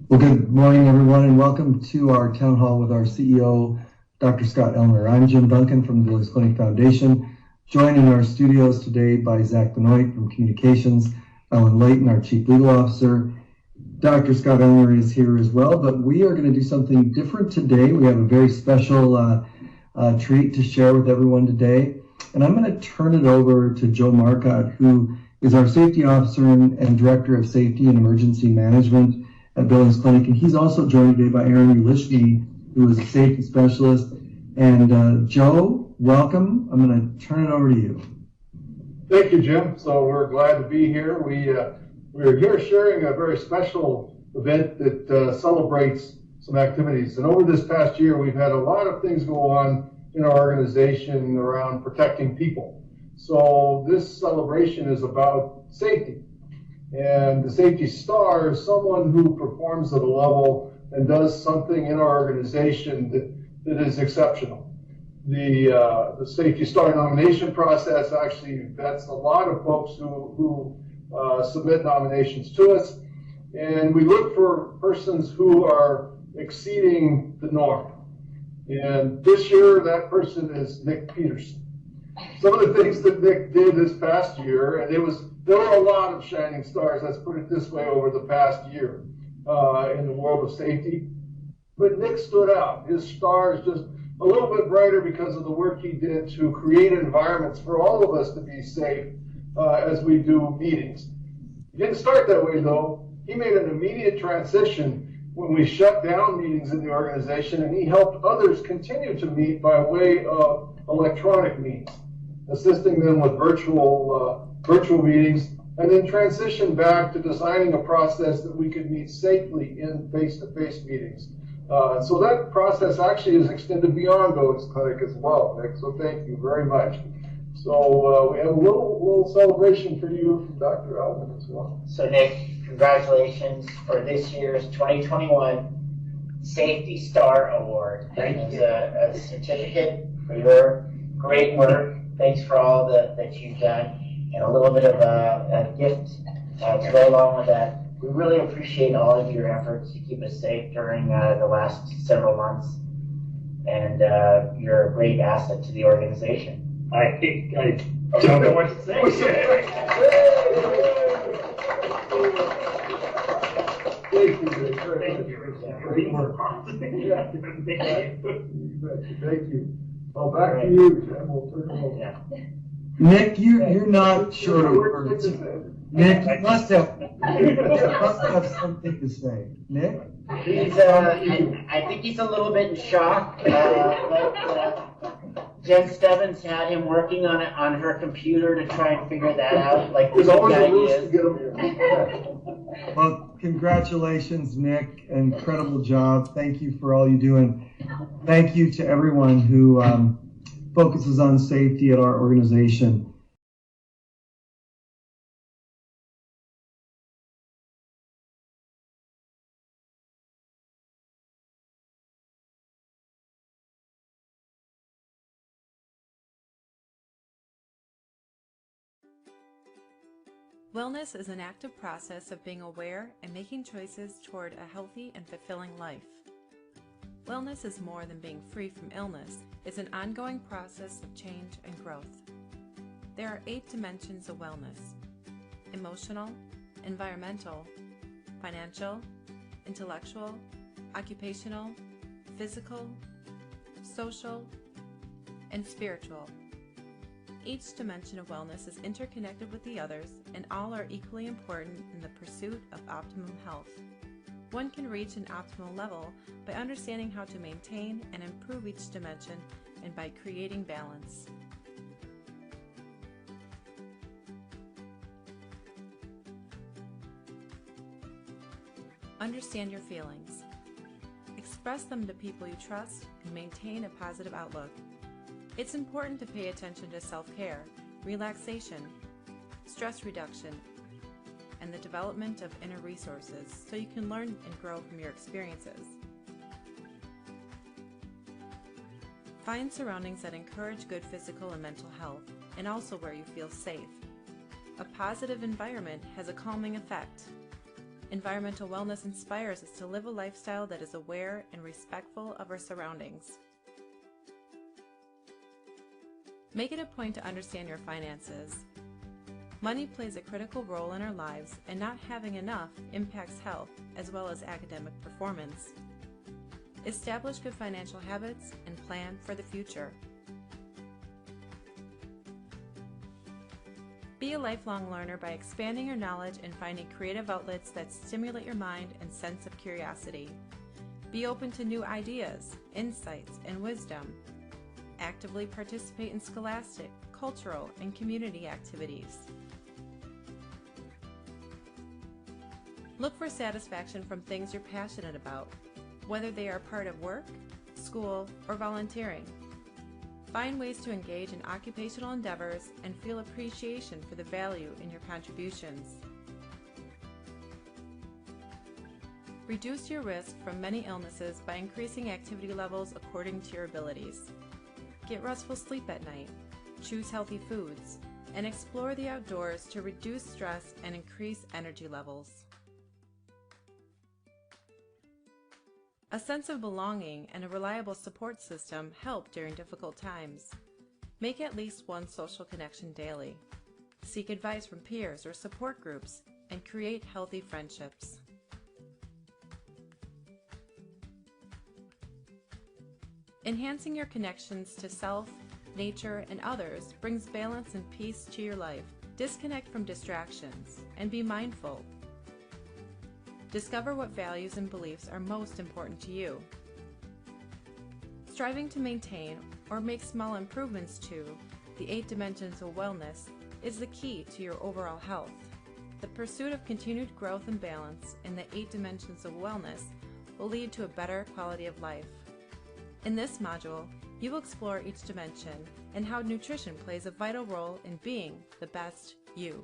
Well, good morning, everyone, and welcome to our town hall with our CEO, Dr. Scott Ellner. I'm Jim Duncan from the Billings Clinic Foundation, joined in our studios today by Zach Benoit from Communications, Ellen Layton, our Chief Legal Officer. Dr. Scott Ellner is here as well, but we are going to do something different today. We have a very special treat to share with everyone today, and I'm going to turn it over to Joe Marcotte, who is our Safety Officer and Director of Safety and Emergency Management at Billings Clinic, and he's also joined today by Aaron Ulishny, who is a safety specialist. And Joe, welcome. I'm going to turn it over to you. Thank you, Jim. So we're glad to be here. We're here sharing a very special event that celebrates some activities. And over this past year, we've had a lot of things go on in our organization around protecting people. So this celebration is about safety. And the Safety Star is someone who performs at a level and does something in our organization that is exceptional. The Safety Star nomination process actually vets a lot of folks who submit nominations to us. And we look for persons who are exceeding the norm. And this year, that person is Nick Peterson. Some of the things that Nick did this past year, and there were a lot of shining stars, let's put it this way, over the past year in the world of safety. But Nick stood out. His star is just a little bit brighter because of the work he did to create environments for all of us to be safe as we do meetings. He didn't start that way, though. He made an immediate transition when we shut down meetings in the organization, and he helped others continue to meet by way of electronic means, assisting them with virtual meetings, and then transition back to designing a process that we could meet safely in face-to-face meetings. So that process actually is extended beyond Billings Clinic as well, Nick, so thank you very much. So we have a little celebration for you from Dr. Alvin as well. So Nick, congratulations for this year's 2021 Safety Star Award. Thank you. A certificate for your great work. Thanks for all that you've done. And a little bit of a gift to go along with that. We really appreciate all of your efforts to keep us safe during the last several months. And you're a great asset to the organization. I don't know what to say. Thank you. Thank you. Thank you. Well, back to you, Jim. We'll turn it over. Yeah. Nick, you're not short of words. Nick, you must have something to say. Nick? I think he's a little bit in shock. Jen Stebbins had him working on it on her computer to try and figure that out. Like There's always a ruse to ideas. get them here. Well, congratulations, Nick. Incredible job. Thank you for all you do. And thank you to everyone who focuses on safety at our organization. Wellness is an active process of being aware and making choices toward a healthy and fulfilling life. Wellness is more than being free from illness. It's an ongoing process of change and growth. There are 8 dimensions of wellness: emotional, environmental, financial, intellectual, occupational, physical, social, and spiritual. Each dimension of wellness is interconnected with the others, and all are equally important in the pursuit of optimum health. One can reach an optimal level by understanding how to maintain and improve each dimension and by creating balance. Understand your feelings. Express them to people you trust and maintain a positive outlook. It's important to pay attention to self-care, relaxation, stress reduction, and the development of inner resources so you can learn and grow from your experiences. Find surroundings that encourage good physical and mental health, and also where you feel safe. A positive environment has a calming effect. Environmental wellness inspires us to live a lifestyle that is aware and respectful of our surroundings. Make it a point to understand your finances. Money plays a critical role in our lives, and not having enough impacts health as well as academic performance. Establish good financial habits and plan for the future. Be a lifelong learner by expanding your knowledge and finding creative outlets that stimulate your mind and sense of curiosity. Be open to new ideas, insights, and wisdom. Actively participate in scholastic, cultural, and community activities. Look for satisfaction from things you're passionate about, whether they are part of work, school, or volunteering. Find ways to engage in occupational endeavors and feel appreciation for the value in your contributions. Reduce your risk from many illnesses by increasing activity levels according to your abilities. Get restful sleep at night, choose healthy foods, and explore the outdoors to reduce stress and increase energy levels. A sense of belonging and a reliable support system help during difficult times. Make at least one social connection daily. Seek advice from peers or support groups, and create healthy friendships. Enhancing your connections to self, nature, and others brings balance and peace to your life. Disconnect from distractions and be mindful. Discover what values and beliefs are most important to you. Striving to maintain or make small improvements to the 8 dimensions of wellness is the key to your overall health. The pursuit of continued growth and balance in the 8 dimensions of wellness will lead to a better quality of life. In this module, you will explore each dimension and how nutrition plays a vital role in being the best you.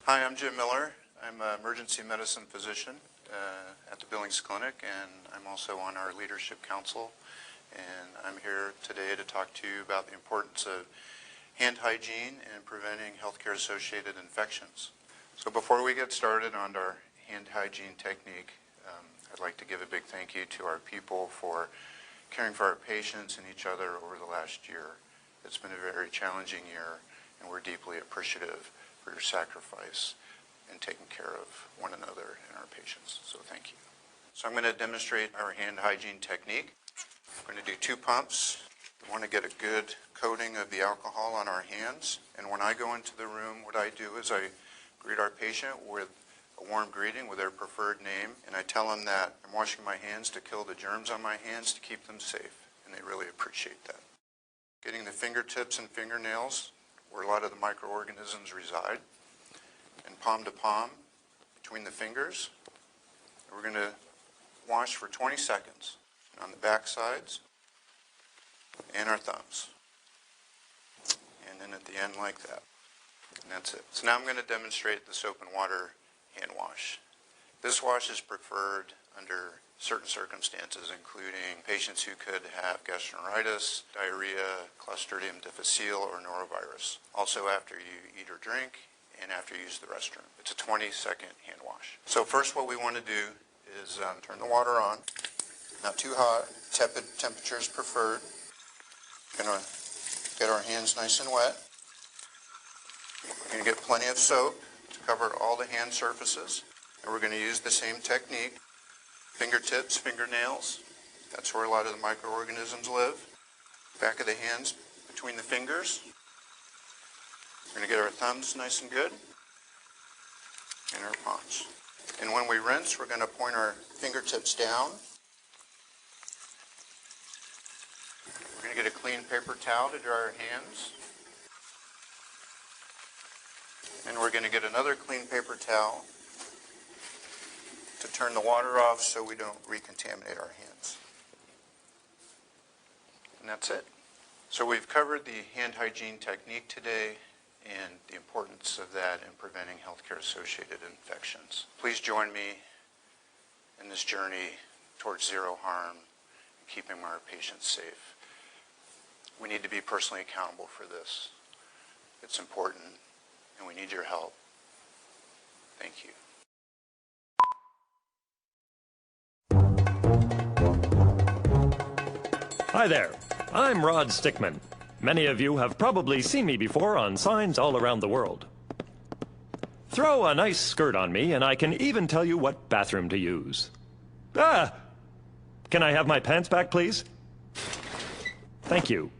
Hi, I'm Jim Miller. I'm an emergency medicine physician at the Billings Clinic, and I'm also on our leadership council. And I'm here today to talk to you about the importance of hand hygiene and preventing healthcare-associated infections. So before we get started on our hand hygiene technique, I'd like to give a big thank you to our people for caring for our patients and each other over the last year. It's been a very challenging year, and we're deeply appreciative for your sacrifice in taking care of one another and our patients. So thank you. So I'm going to demonstrate our hand hygiene technique. We're going to do 2 pumps. We want to get a good coating of the alcohol on our hands. And when I go into the room, what I do is I greet our patient with a warm greeting with their preferred name, and I tell them that I'm washing my hands to kill the germs on my hands to keep them safe, and they really appreciate that. Getting the fingertips and fingernails where a lot of the microorganisms reside, and palm to palm between the fingers. We're going to wash for 20 seconds on the back sides and our thumbs. And then at the end like that. And that's it. So now I'm going to demonstrate the soap and water hand wash. This wash is preferred under certain circumstances, including patients who could have gastroenteritis, diarrhea, Clostridium difficile, or norovirus. Also after you eat or drink and after you use the restroom. It's a 20-second hand wash. So first what we want to do is turn the water on. Not too hot, tepid temperatures preferred. Going to get our hands nice and wet. We're going to get plenty of soap to cover all the hand surfaces. And we're going to use the same technique. Fingertips, fingernails. That's where a lot of the microorganisms live. Back of the hands between the fingers. We're going to get our thumbs nice and good. And our palms. And when we rinse, we're going to point our fingertips down. We're going to get a clean paper towel to dry our hands. And we're going to get another clean paper towel to turn the water off so we don't recontaminate our hands. And that's it. So we've covered the hand hygiene technique today and the importance of that in preventing healthcare-associated infections. Please join me in this journey towards zero harm and keeping our patients safe. We need to be personally accountable for this. It's important, and we need your help. Thank you. Hi there, I'm Rod Stickman. Many of you have probably seen me before on signs all around the world. Throw a nice skirt on me and I can even tell you what bathroom to use. Ah! Can I have my pants back, please? Thank you.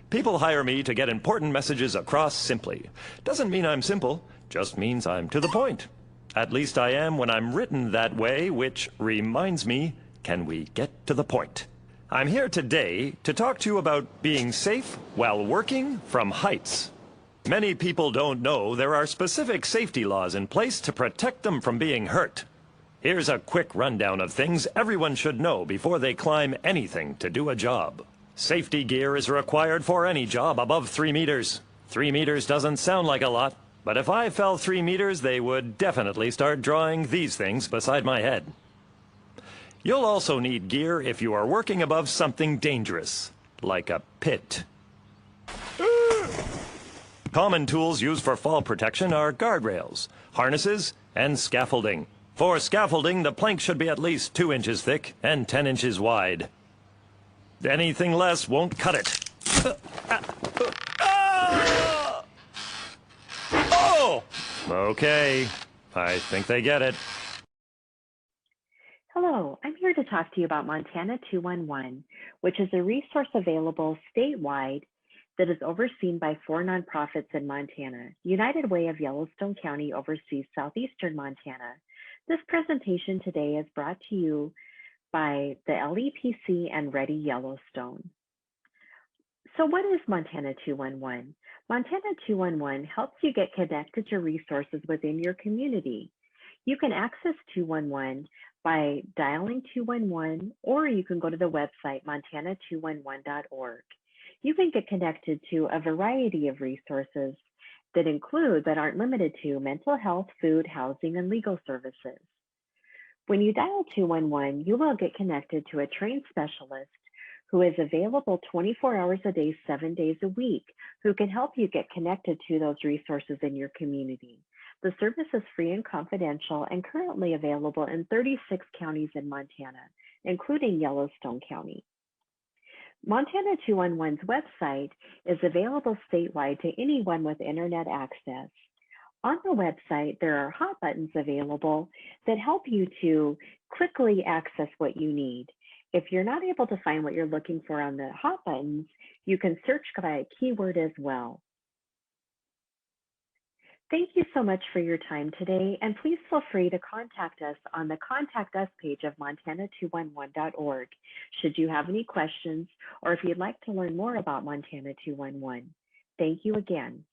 People hire me to get important messages across simply. Doesn't mean I'm simple, just means I'm to the point. At least I am when I'm written that way, which reminds me, can we get to the point? I'm here today to talk to you about being safe while working from heights. Many people don't know there are specific safety laws in place to protect them from being hurt. Here's a quick rundown of things everyone should know before they climb anything to do a job. Safety gear is required for any job above 3 meters. 3 meters doesn't sound like a lot, but if I fell 3 meters, they would definitely start drawing these things beside my head. You'll also need gear if you are working above something dangerous, like a pit. Common tools used for fall protection are guardrails, harnesses, and scaffolding. For scaffolding, the plank should be at least 2 inches thick and 10 inches wide. Anything less won't cut it. Oh! Okay, I think they get it. Hello, I'm here to talk to you about Montana 211, which is a resource available statewide that is overseen by 4 nonprofits in Montana. United Way of Yellowstone County oversees southeastern Montana. This presentation today is brought to you by the LEPC and Ready Yellowstone. So what is Montana 211? Montana 211 helps you get connected to resources within your community. You can access 211 by dialing 211, or you can go to the website montana211.org. You can get connected to a variety of resources that include but aren't limited to mental health, food, housing, and legal services. When you dial 211, you will get connected to a trained specialist who is available 24 hours a day, 7 days a week, who can help you get connected to those resources in your community. The service is free and confidential and currently available in 36 counties in Montana, including Yellowstone County. Montana 211's website is available statewide to anyone with internet access. On the website, there are hot buttons available that help you to quickly access what you need. If you're not able to find what you're looking for on the hot buttons, you can search by a keyword as well. Thank you so much for your time today, and please feel free to contact us on the Contact Us page of montana211.org should you have any questions or if you'd like to learn more about Montana 211. Thank you again.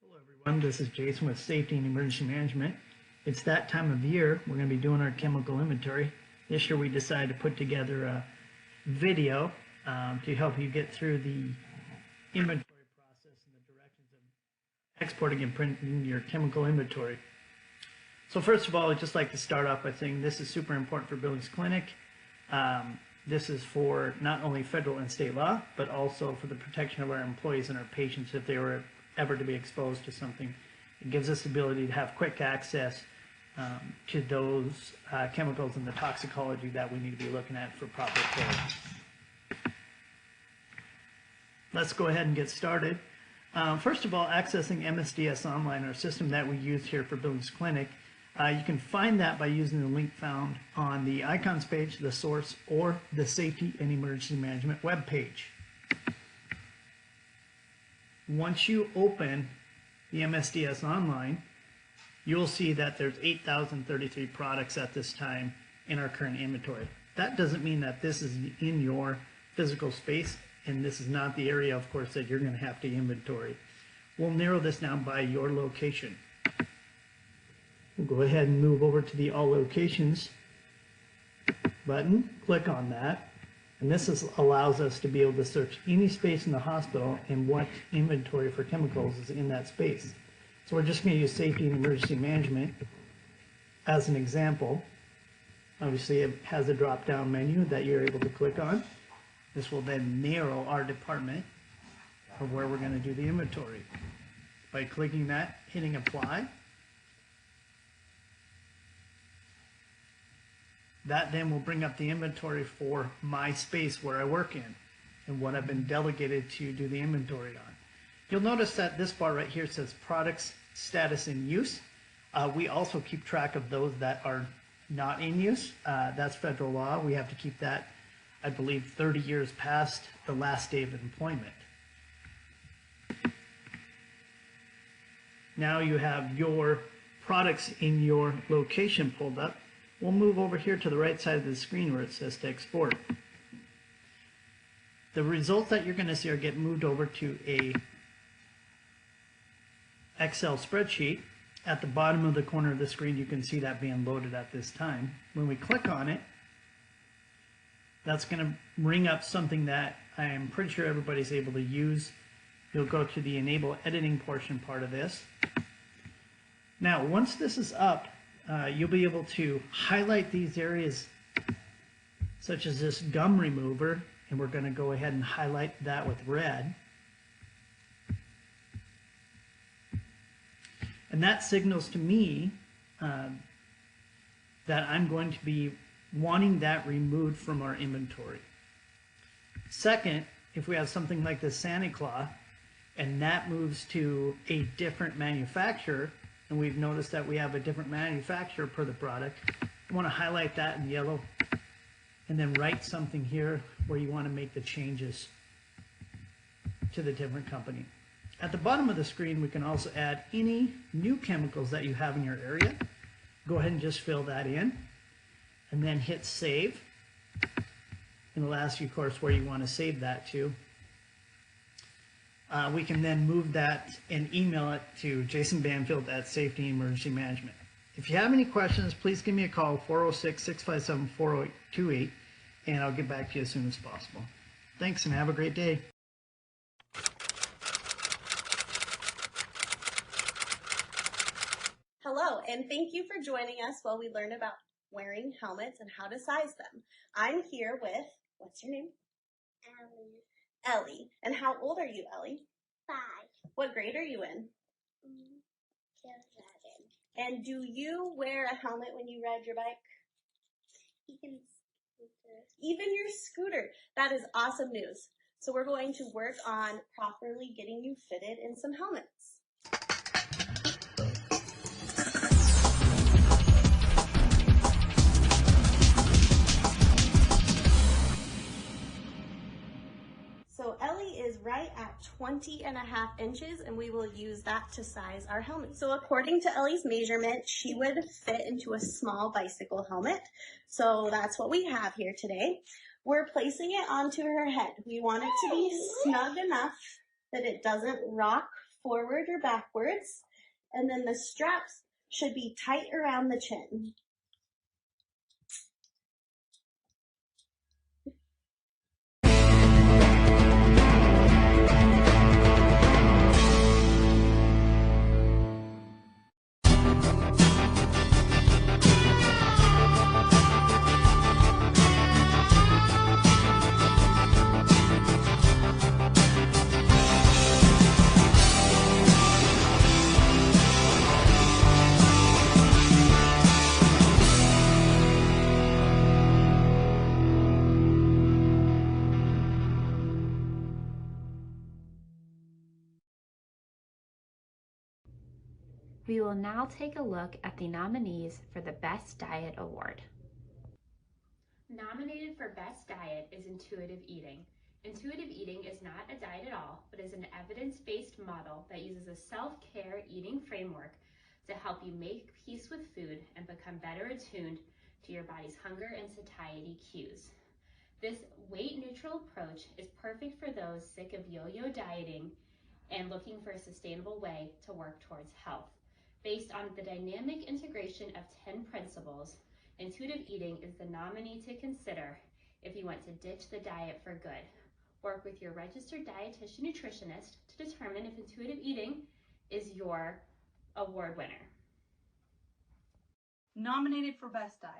Hello everyone, this is Jason with Safety and Emergency Management. It's that time of year. We're going to be doing our chemical inventory. This year we decided to put together a video to help you get through the inventory process and the directions of exporting and printing your chemical inventory. So first of all, I'd just like to start off by saying this is super important for Billings Clinic. This is for not only federal and state law, but also for the protection of our employees and our patients if they were ever to be exposed to something. It gives us the ability to have quick access to those chemicals and the toxicology that we need to be looking at for proper care. Let's go ahead and get started. First of all, accessing MSDS Online, our system that we use here for Billings Clinic. You can find that by using the link found on the icons page, the source, or the Safety and Emergency Management webpage. Once you open the MSDS Online, you'll see that there's 8,033 products at this time in our current inventory. That doesn't mean that this is in your physical space, and this is not the area, of course, that you're going to have to inventory. We'll narrow this down by your location. We'll go ahead and move over to the All Locations button, click on that, and this allows us to be able to search any space in the hospital and what inventory for chemicals is in that space. So we're just going to use Safety and Emergency Management as an example. Obviously, it has a drop-down menu that you're able to click on. This will then narrow our department of where we're going to do the inventory. By clicking that, hitting apply, that then will bring up the inventory for my space where I work in and what I've been delegated to do the inventory on. You'll notice that this bar right here says products status in use. We also keep track of those that are not in use. That's federal law. We have to keep that, I believe, 30 years past the last day of employment. Now you have your products in your location pulled up. We'll move over here to the right side of the screen where it says to export. The results that you're going to see are get moved over to a Excel spreadsheet. At the bottom of the corner of the screen, you can see that being loaded at this time. When we click on it, that's going to bring up something that I am pretty sure everybody's able to use. You'll go to the enable editing portion part of this. Now, once this is up, you'll be able to highlight these areas such as this gum remover, and we're going to go ahead and highlight that with red. And that signals to me that I'm going to be wanting that removed from our inventory. Second, if we have something like the Santa Claus and that moves to a different manufacturer, and we've noticed that we have a different manufacturer per the product, you want to highlight that in yellow and then write something here where you want to make the changes to the different company. At the bottom of the screen, we can also add any new chemicals that you have in your area. Go ahead and just fill that in and then hit save. And it'll ask you, of course, where you want to save that to. We can then move that and email it to Jason Banfield at Safety and Emergency Management. If you have any questions, please give me a call, 406-657-4828, and I'll get back to you as soon as possible. Thanks and have a great day. and thank you for joining us while we learn about wearing helmets and how to size them. I'm here with, what's your name? Ellie. Ellie. And how old are you, Ellie? 5. What grade are you in? Kindergarten. And do you wear a helmet when you ride your bike? Even scooter. Even your scooter. That is awesome news. So we're going to work on properly getting you fitted in some helmets. So Ellie is right at 20.5 inches, and we will use that to size our helmet. So according to Ellie's measurement, she would fit into a small bicycle helmet. So that's what we have here today. We're placing it onto her head. We want it to be snug enough that it doesn't rock forward or backwards. And then the straps should be tight around the chin. We will now take a look at the nominees for the Best Diet Award. Nominated for Best Diet is intuitive eating. Intuitive eating is not a diet at all, but is an evidence-based model that uses a self-care eating framework to help you make peace with food and become better attuned to your body's hunger and satiety cues. This weight-neutral approach is perfect for those sick of yo-yo dieting and looking for a sustainable way to work towards health. Based on the dynamic integration of 10 principles, intuitive eating is the nominee to consider if you want to ditch the diet for good. Work with your registered dietitian nutritionist to determine if intuitive eating is your award winner. Nominated for Best Diet,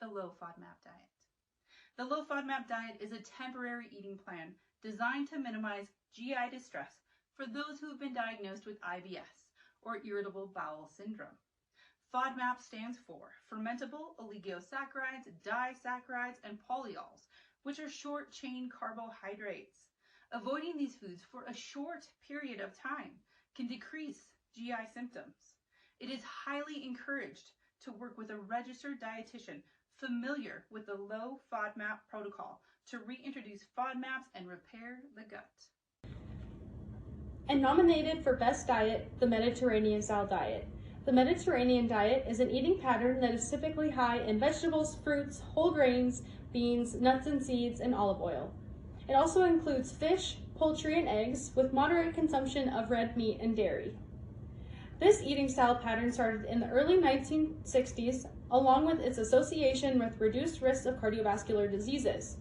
the Low FODMAP diet. The Low FODMAP diet is a temporary eating plan designed to minimize GI distress for those who have been diagnosed with IBS, or irritable bowel syndrome. FODMAP stands for fermentable oligosaccharides, disaccharides, and polyols, which are short-chain carbohydrates. Avoiding these foods for a short period of time can decrease GI symptoms. It is highly encouraged to work with a registered dietitian familiar with the low FODMAP protocol to reintroduce FODMAPs and repair the gut. And nominated for Best Diet, the Mediterranean style diet. The Mediterranean diet is an eating pattern that is typically high in vegetables, fruits, whole grains, beans, nuts and seeds, and olive oil. It also includes fish, poultry, and eggs, with moderate consumption of red meat and dairy. This eating style pattern started in the early 1960s, along with its association with reduced risks of cardiovascular diseases.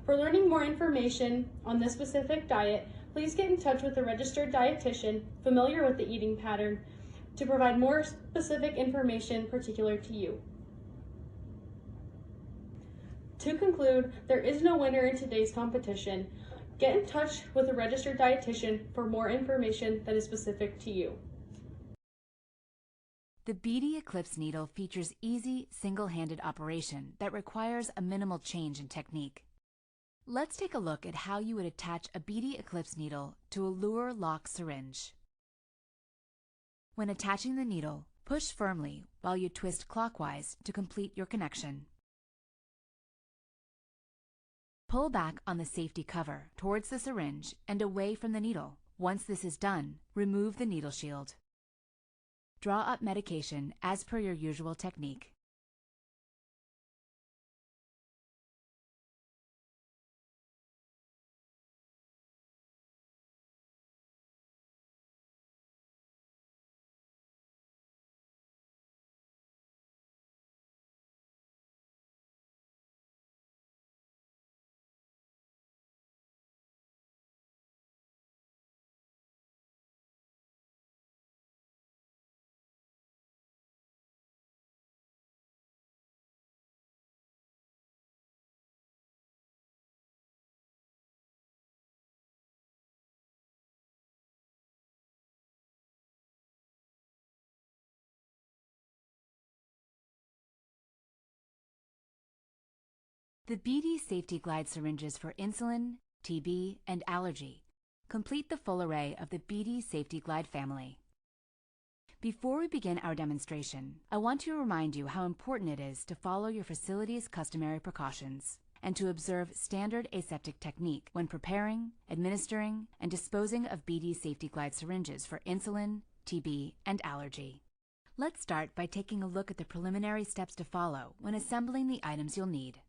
For learning more information on this specific diet, please get in touch with a registered dietitian familiar with the eating pattern to provide more specific information particular to you. To conclude, there is no winner in today's competition. Get in touch with a registered dietitian for more information that is specific to you. The BD Eclipse needle features easy, single-handed operation that requires a minimal change in technique. Let's take a look at how you would attach a BD Eclipse needle to a Luer lock syringe. When attaching the needle, push firmly while you twist clockwise to complete your connection. Pull back on the safety cover towards the syringe and away from the needle. Once this is done, remove the needle shield. Draw up medication as per your usual technique. The BD Safety Glide syringes for insulin, TB, and allergy complete the full array of the BD Safety Glide family. Before we begin our demonstration, I want to remind you how important it is to follow your facility's customary precautions and to observe standard aseptic technique when preparing, administering, and disposing of BD Safety Glide syringes for insulin, TB, and allergy. Let's start by taking a look at the preliminary steps to follow when assembling the items you'll need.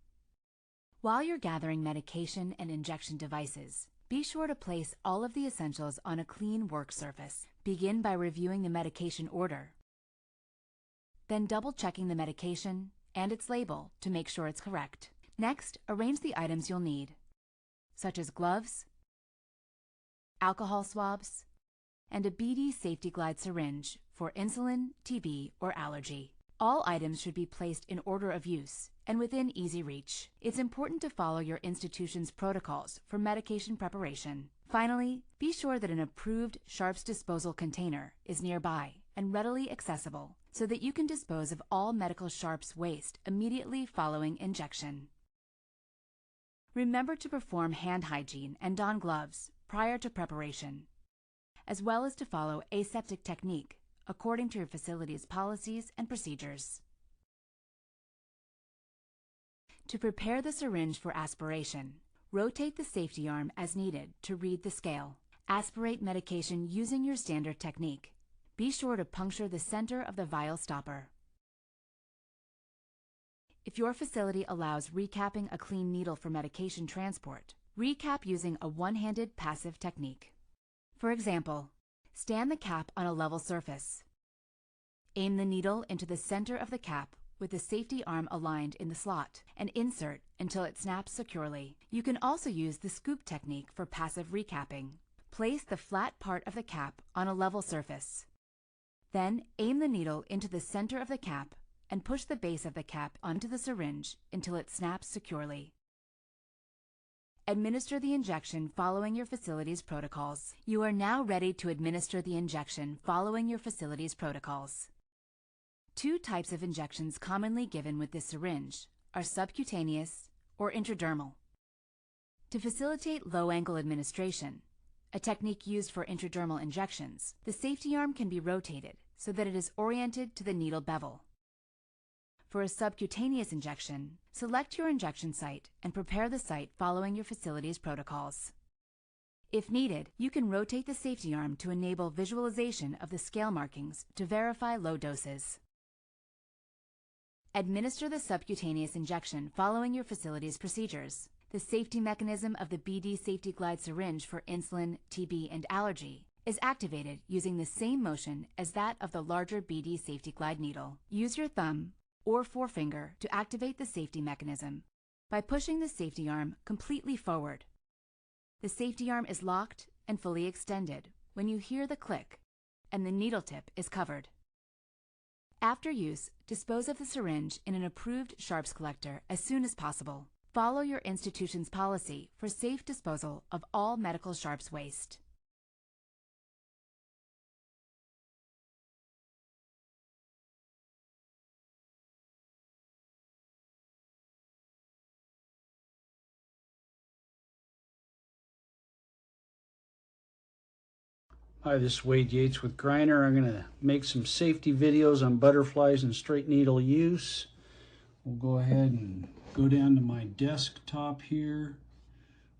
While you're gathering medication and injection devices, be sure to place all of the essentials on a clean work surface. Begin by reviewing the medication order, then double-checking the medication and its label to make sure it's correct. Next, arrange the items you'll need, such as gloves, alcohol swabs, and a BD Safety Glide syringe for insulin, TB, or allergy. All items should be placed in order of use and within easy reach. It's important to follow your institution's protocols for medication preparation. Finally, be sure that an approved sharps disposal container is nearby and readily accessible so that you can dispose of all medical sharps waste immediately following injection. Remember to perform hand hygiene and don gloves prior to preparation, as well as to follow aseptic technique according to your facility's policies and procedures. To prepare the syringe for aspiration, rotate the safety arm as needed to read the scale. Aspirate medication using your standard technique. Be sure to puncture the center of the vial stopper. If your facility allows recapping a clean needle for medication transport, recap using a one-handed passive technique. For example, stand the cap on a level surface. Aim the needle into the center of the cap with the safety arm aligned in the slot and insert until it snaps securely. You can also use the scoop technique for passive recapping. Place the flat part of the cap on a level surface. Then aim the needle into the center of the cap and push the base of the cap onto the syringe until it snaps securely. Administer the injection following your facility's protocols. You are now ready to administer the injection following your facility's protocols. Two types of injections commonly given with this syringe are subcutaneous or intradermal. To facilitate low-angle administration, a technique used for intradermal injections, the safety arm can be rotated so that it is oriented to the needle bevel. For a subcutaneous injection, select your injection site and prepare the site following your facility's protocols. If needed, you can rotate the safety arm to enable visualization of the scale markings to verify low doses. Administer the subcutaneous injection following your facility's procedures. The safety mechanism of the BD Safety Glide syringe for insulin, TB, and allergy is activated using the same motion as that of the larger BD Safety Glide needle. Use your thumb or forefinger to activate the safety mechanism by pushing the safety arm completely forward. The safety arm is locked and fully extended when you hear the click and the needle tip is covered. After use, dispose of the syringe in an approved sharps collector as soon as possible. Follow your institution's policy for safe disposal of all medical sharps waste. Hi, this is Wade Yates with Griner. I'm going to make some safety videos on butterflies and straight needle use. We'll go ahead and go down to my desktop here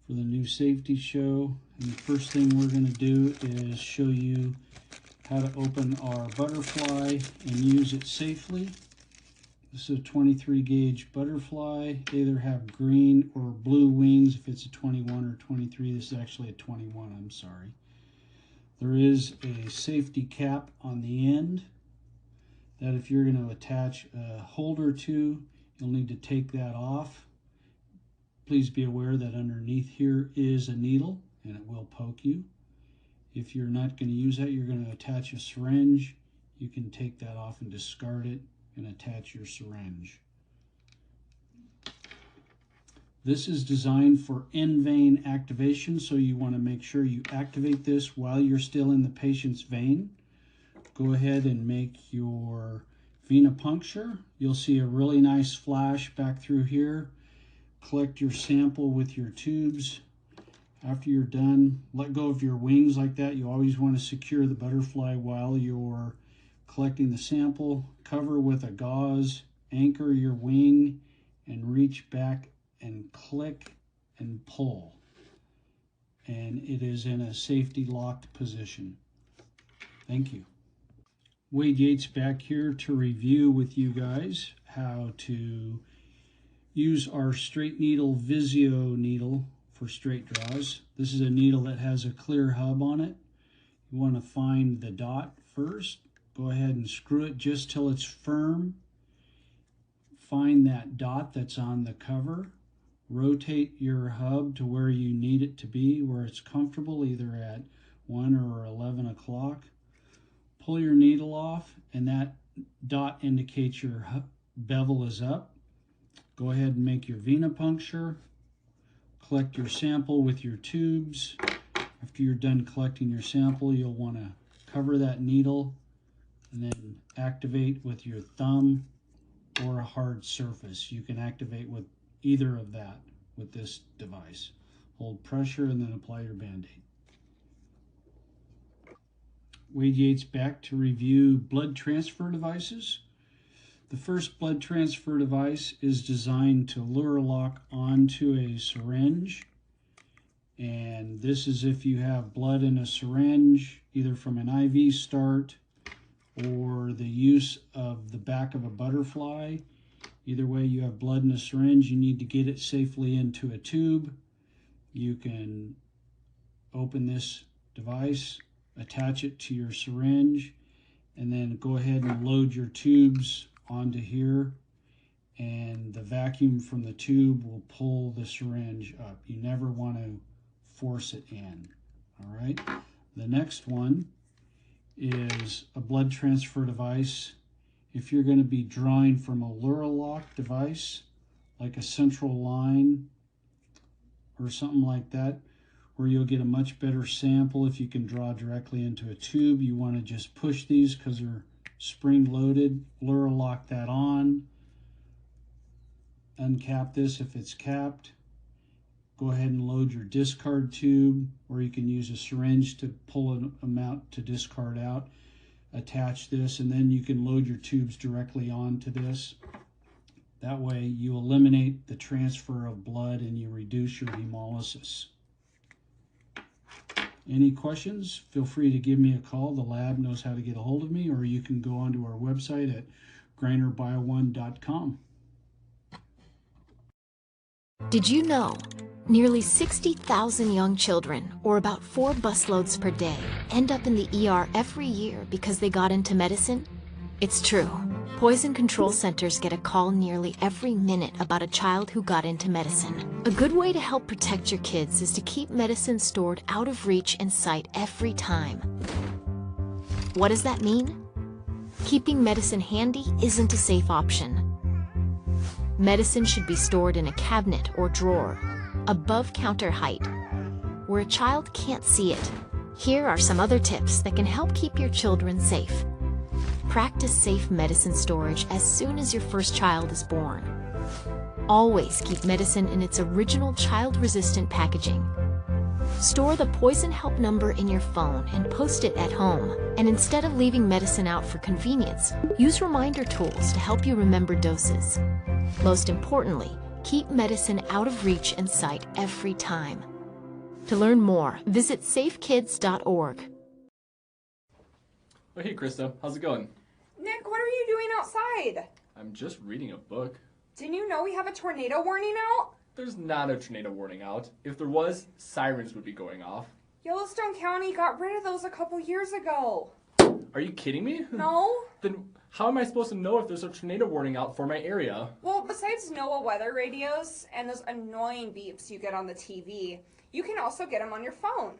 for the new safety show. And the first thing we're going to do is show you how to open our butterfly and use it safely. This is a 23 gauge butterfly. They either have green or blue wings if it's a 21 or 23. This is actually a 21, I'm sorry. There is a safety cap on the end that if you're going to attach a holder to, you'll need to take that off. Please be aware that underneath here is a needle and it will poke you. If you're not going to use that, you're going to attach a syringe. You can take that off and discard it and attach your syringe. This is designed for in-vein activation, so you want to make sure you activate this while you're still in the patient's vein. Go ahead and make your venipuncture. You'll see a really nice flash back through here. collect your sample with your tubes. After you're done, let go of your wings like that. You always want to secure the butterfly while you're collecting the sample. Cover with a gauze, anchor your wing, and reach back and click and pull. And it is in a safety locked position. Thank you. Wade Yates back here to review with you guys how to use our straight needle Vizio needle for straight draws. This is a needle that has a clear hub on it. You want to find the dot first. Go ahead and screw it just till it's firm. Find that dot that's on the cover. Rotate your hub to where you need it to be, where it's comfortable, either at 1 or 11 o'clock. Pull your needle off, and that dot indicates your bevel is up. Go ahead and make your venipuncture. Collect your sample with your tubes. After you're done collecting your sample, you'll want to cover that needle and then activate with your thumb or a hard surface. You can activate with either of that with this device. Hold pressure and then apply your Band-Aid. Wade Yates back to review blood transfer devices. The first blood transfer device is designed to lure lock onto a syringe. And this is if you have blood in a syringe, either from an IV start or the use of the back of a butterfly. Either way, you have blood in a syringe, you need to get it safely into a tube. You can open this device, attach it to your syringe, and then go ahead and load your tubes onto here, and the vacuum from the tube will pull the syringe up. You never want to force it in. All right. The next one is a blood transfer device. If you're going to be drawing from a Luralock device, like a central line or something like that, where you'll get a much better sample if you can draw directly into a tube, you want to just push these because they're spring loaded. Luralock that on. Uncap this if it's capped. Go ahead and load your discard tube, or you can use a syringe to pull an amount to discard out. Attach this, and then you can load your tubes directly onto this. That way you eliminate the transfer of blood and you reduce your hemolysis. Any questions? Feel free to give me a call. The lab knows how to get a hold of me, or you can go onto our website at greinerbio1.com. Did you know nearly 60,000 young children, or about 4 busloads per day, end up in the ER every year because they got into medicine? It's true. Poison control centers get a call nearly every minute about a child who got into medicine. A good way to help protect your kids is to keep medicine stored out of reach and sight every time. What does that mean? Keeping medicine handy isn't a safe option. Medicine should be stored in a cabinet or drawer, above counter height, where a child can't see it. Here are some other tips that can help keep your children safe. Practice safe medicine storage as soon as your first child is born. Always keep medicine in its original child-resistant packaging. Store the Poison Help number in your phone and post it at home. And instead of leaving medicine out for convenience, use reminder tools to help you remember doses. Most importantly, keep medicine out of reach and sight every time. To learn more, visit safekids.org. Oh, hey, Krista. How's it going? Nick, what are you doing outside? I'm just reading a book. Didn't you know we have a tornado warning out? There's not a tornado warning out. If there was, sirens would be going off. Yellowstone County got rid of those a couple years ago. Are you kidding me? No. Then how am I supposed to know if there's a tornado warning out for my area? Well, besides NOAA weather radios and those annoying beeps you get on the TV, you can also get them on your phone.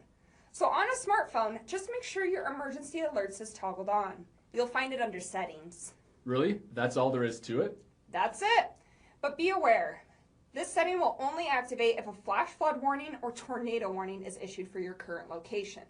So on a smartphone, just make sure your emergency alerts is toggled on. You'll find it under settings. Really? That's all there is to it? That's it. But be aware, this setting will only activate if a flash flood warning or tornado warning is issued for your current location.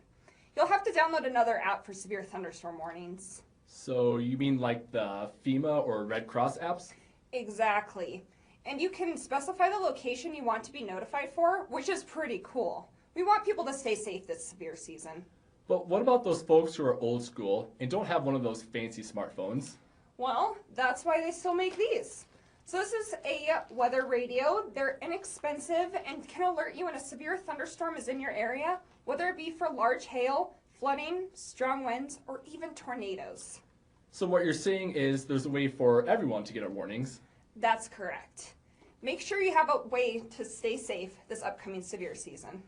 You'll have to download another app for severe thunderstorm warnings. So you mean like the FEMA or Red Cross apps? Exactly. And you can specify the location you want to be notified for, which is pretty cool. We want people to stay safe this severe season. But what about those folks who are old school and don't have one of those fancy smartphones? Well, that's why they still make these. So this is a weather radio. They're inexpensive and can alert you when a severe thunderstorm is in your area, whether it be for large hail, flooding, strong winds, or even tornadoes. So what you're saying is there's a way for everyone to get our warnings. That's correct. Make sure you have a way to stay safe this upcoming severe season.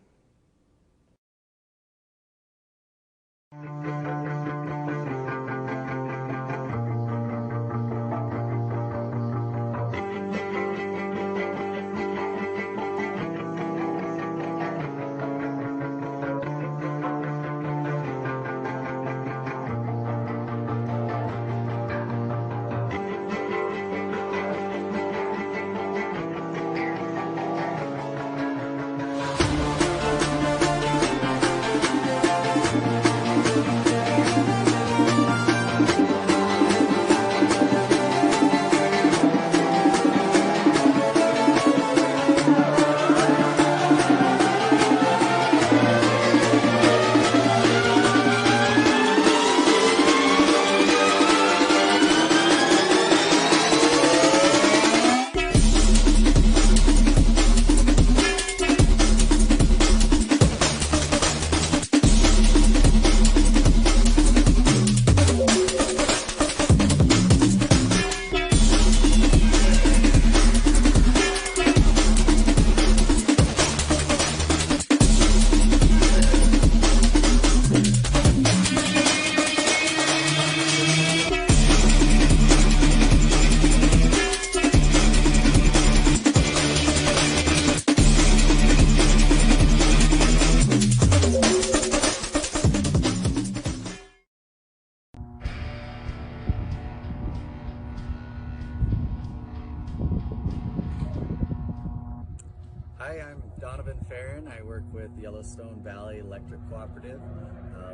Hi, I'm Donovan Farron. I work with Yellowstone Valley Electric Cooperative.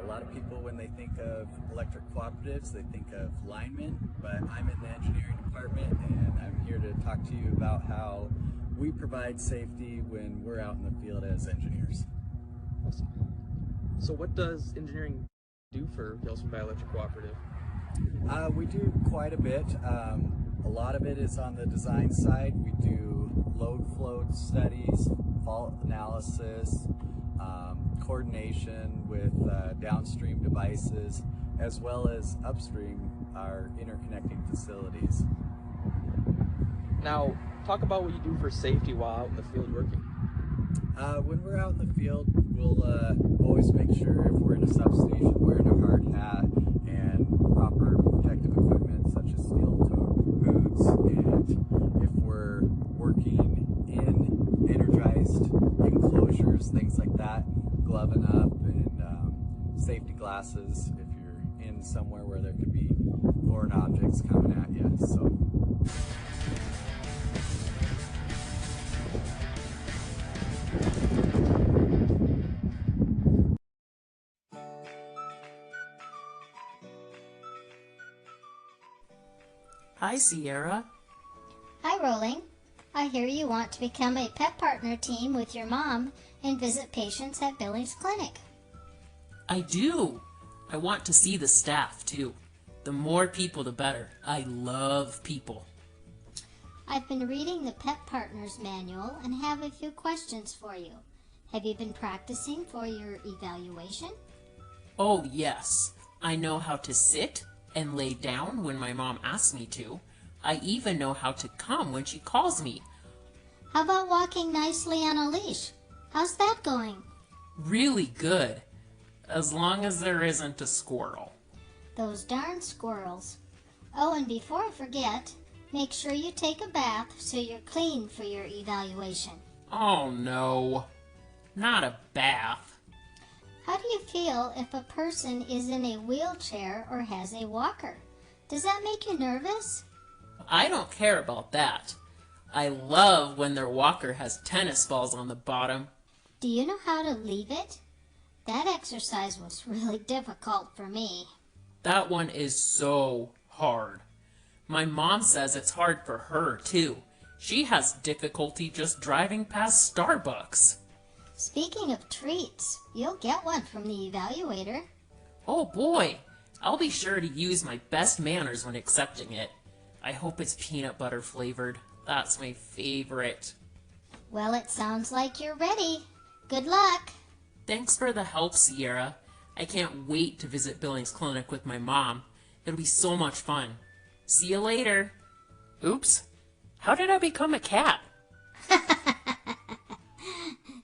A lot of people, when they think of electric cooperatives, they think of linemen, but I'm in the engineering department and I'm here to talk to you about how we provide safety when we're out in the field as engineers. Awesome. So what does engineering do for Yellowstone Valley Electric Cooperative? We do quite a bit. A lot of it is on the design side. We do load flow studies, fault analysis, coordination with downstream devices, as well as upstream our interconnecting facilities. Now, talk about what you do for safety while out in the field working. When we're out in the field, we'll always make sure if we're in a substation, wearing a hard hat and proper protective equipment such as steel-toed boots, and if we're working in energized enclosures, things like that, gloving up and safety glasses if you're in somewhere where there could be foreign objects coming at you. So. Hi, Sierra. Hi, Rolling. I hear you want to become a pet partner team with your mom and visit patients at Billings Clinic. I do. I want to see the staff, too. The more people, the better. I love people. I've been reading the Pet Partners Manual and have a few questions for you. Have you been practicing for your evaluation? Oh, yes. I know how to sit and lay down when my mom asks me to. I even know how to come when she calls me. How about walking nicely on a leash? How's that going? Really good. As long as there isn't a squirrel. Those darn squirrels. Oh, and before I forget, make sure you take a bath so you're clean for your evaluation. Oh no, not a bath. How do you feel if a person is in a wheelchair or has a walker? Does that make you nervous? I don't care about that. I love when their walker has tennis balls on the bottom. Do you know how to leave it? That exercise was really difficult for me. That one is so hard. My mom says it's hard for her too. She has difficulty just driving past Starbucks. Speaking of treats, you'll get one from the evaluator. Oh boy, I'll be sure to use my best manners when accepting it. I hope it's peanut butter flavored. That's my favorite. Well, it sounds like you're ready. Good luck. Thanks for the help, Sierra. I can't wait to visit Billings Clinic with my mom. It'll be so much fun. See you later. Oops. How did I become a cat?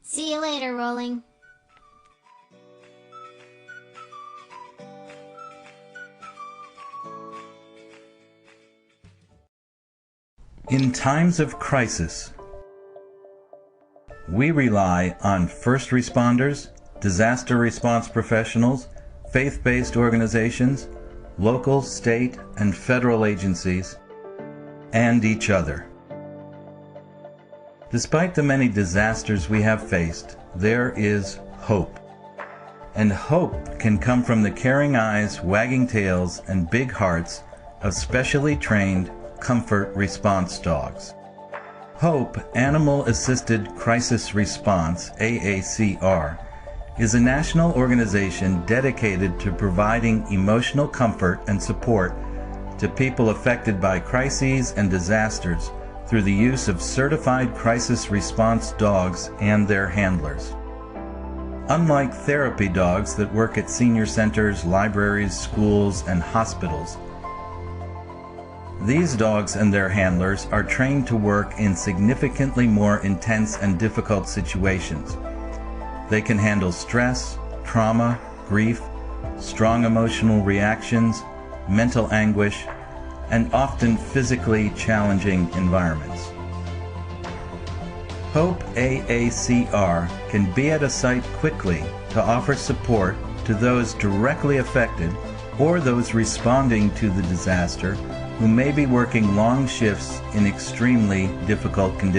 See you later, Rolling. In times of crisis, we rely on first responders, disaster response professionals, faith-based organizations, local, state, and federal agencies, and each other. Despite the many disasters we have faced, there is hope. And hope can come from the caring eyes, wagging tails, and big hearts of specially trained comfort response dogs. HOPE, Animal Assisted Crisis Response, AACR, is a national organization dedicated to providing emotional comfort and support to people affected by crises and disasters through the use of certified crisis response dogs and their handlers. Unlike therapy dogs that work at senior centers, libraries, schools, and hospitals, these dogs and their handlers are trained to work in significantly more intense and difficult situations. They can handle stress, trauma, grief, strong emotional reactions, mental anguish, and often physically challenging environments. HOPE AACR can be at a site quickly to offer support to those directly affected or those responding to the disaster who may be working long shifts in extremely difficult conditions.